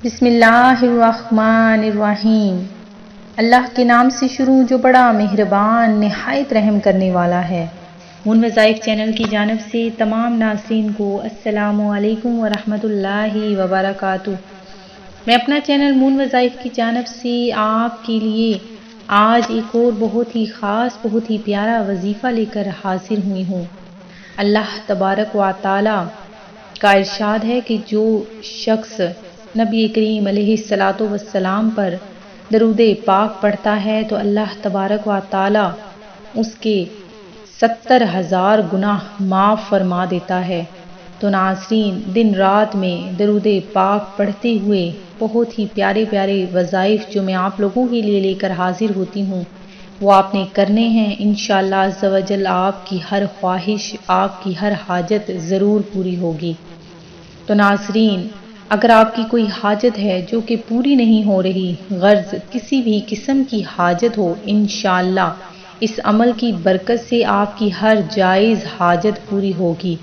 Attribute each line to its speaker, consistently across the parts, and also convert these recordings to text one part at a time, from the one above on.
Speaker 1: بسم اللہ الرحمن الرحیم۔ اللہ کے نام سے شروع جو بڑا مہربان نہایت رحم کرنے والا ہے۔ مون وظائف چینل کی جانب سے تمام ناظرین کو السلام علیکم ورحمۃ اللہ وبرکاتہ۔ میں اپنا چینل مون وظائف کی جانب سے آپ کے لیے آج ایک اور بہت ہی خاص بہت ہی پیارا وظیفہ لے کر حاضر ہوئی ہوں۔ اللہ تبارک و تعالی کا ارشاد ہے کہ جو شخص نبی کریم علیہ الصلاۃ والسلام پر درود پاک پڑھتا ہے تو اللہ تبارک و تعالی اس کے 70,000 گناہ معاف فرما دیتا ہے۔ تو ناظرین، دن رات میں درود پاک پڑھتے ہوئے بہت ہی پیارے پیارے وظائف جو میں آپ لوگوں کے لیے لے کر حاضر ہوتی ہوں وہ آپ نے کرنے ہیں۔ انشاءاللہ عز و جل آپ کی ہر خواہش، آپ کی ہر حاجت ضرور پوری ہوگی۔ تو ناظرین، اگر آپ کی کوئی حاجت ہے جو کہ پوری نہیں ہو رہی، غرض کسی بھی قسم کی حاجت ہو، انشاءاللہ اس عمل کی برکت سے آپ کی ہر جائز حاجت پوری ہوگی۔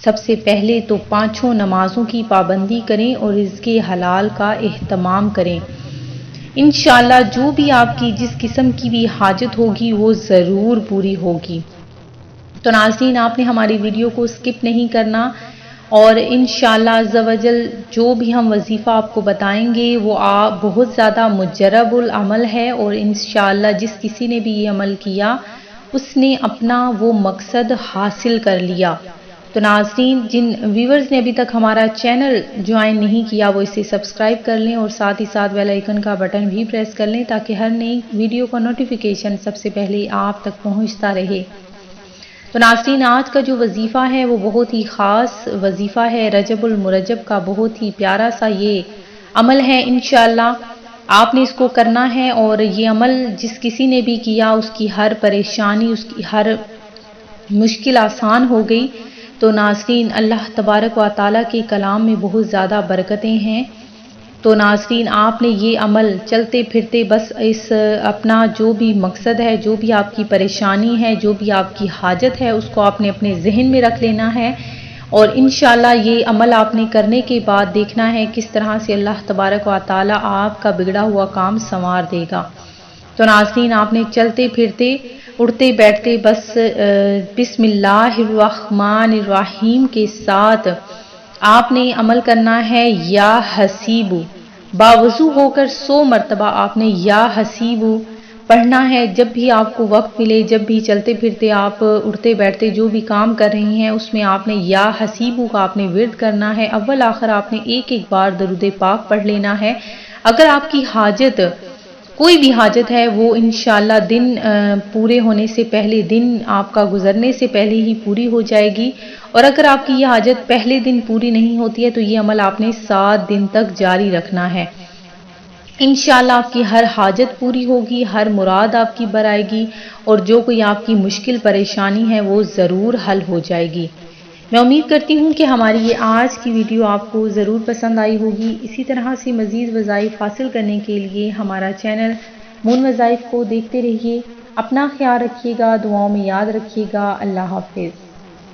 Speaker 1: سب سے پہلے تو 5 نمازوں کی پابندی کریں اور رزق حلال کا اہتمام کریں۔ انشاءاللہ جو بھی آپ کی جس قسم کی بھی حاجت ہوگی وہ ضرور پوری ہوگی۔ تو ناظرین، آپ نے ہماری ویڈیو کو سکپ نہیں کرنا، اور انشاءاللہ عز و جل جو بھی ہم وظیفہ آپ کو بتائیں گے وہ بہت زیادہ مجرب العمل ہے، اور انشاءاللہ جس کسی نے بھی یہ عمل کیا اس نے اپنا وہ مقصد حاصل کر لیا۔ تو ناظرین، جن ویورز نے ابھی تک ہمارا چینل جوائن نہیں کیا وہ اسے سبسکرائب کر لیں اور ساتھ ہی ساتھ بیل آئیکن کا بٹن بھی پریس کر لیں تاکہ ہر نئی ویڈیو کا نوٹیفیکیشن سب سے پہلے آپ تک پہنچتا رہے۔ تو ناظرین، آج کا جو وظیفہ ہے وہ بہت ہی خاص وظیفہ ہے، رجب المرجب کا بہت ہی پیارا سا یہ عمل ہے۔ انشاءاللہ آپ نے اس کو کرنا ہے، اور یہ عمل جس کسی نے بھی کیا اس کی ہر پریشانی، اس کی ہر مشکل آسان ہو گئی۔ تو ناظرین، اللہ تبارک و تعالیٰ کے کلام میں بہت زیادہ برکتیں ہیں۔ تو ناظرین، آپ نے یہ عمل چلتے پھرتے بس اس اپنا جو بھی مقصد ہے، جو بھی آپ کی پریشانی ہے، جو بھی آپ کی حاجت ہے اس کو آپ نے اپنے ذہن میں رکھ لینا ہے، اور انشاءاللہ یہ عمل آپ نے کرنے کے بعد دیکھنا ہے کس طرح سے اللہ تبارک و تعالیٰ آپ کا بگڑا ہوا کام سنوار دے گا۔ تو ناظرین، آپ نے چلتے پھرتے اٹھتے بیٹھتے بس بسم اللہ الرحمن الرحیم کے ساتھ آپ نے عمل کرنا ہے۔ یا حسیب، باوضو ہو کر 100 مرتبہ آپ نے یا حسیب پڑھنا ہے۔ جب بھی آپ کو وقت ملے، جب بھی چلتے پھرتے آپ اٹھتے بیٹھتے جو بھی کام کر رہے ہیں اس میں آپ نے یا حسیب کا آپ نے ورد کرنا ہے۔ اول آخر آپ نے ایک بار درود پاک پڑھ لینا ہے۔ اگر آپ کی حاجت کوئی بھی حاجت ہے وہ انشاءاللہ دن پورے ہونے سے پہلے، دن آپ کا گزرنے سے پہلے ہی پوری ہو جائے گی، اور اگر آپ کی یہ حاجت پہلے دن پوری نہیں ہوتی ہے تو یہ عمل آپ نے 7 دن تک جاری رکھنا ہے۔ انشاءاللہ آپ کی ہر حاجت پوری ہوگی، ہر مراد آپ کی بر آئے گی، اور جو کوئی آپ کی مشکل پریشانی ہے وہ ضرور حل ہو جائے گی۔ میں امید کرتی ہوں کہ ہماری یہ آج کی ویڈیو آپ کو ضرور پسند آئی ہوگی۔ اسی طرح سے مزید وظائف حاصل کرنے کے لیے ہمارا چینل مون وظائف کو دیکھتے رہیے۔ اپنا خیال رکھیے گا، دعاؤں میں یاد رکھیے گا۔ اللہ حافظ۔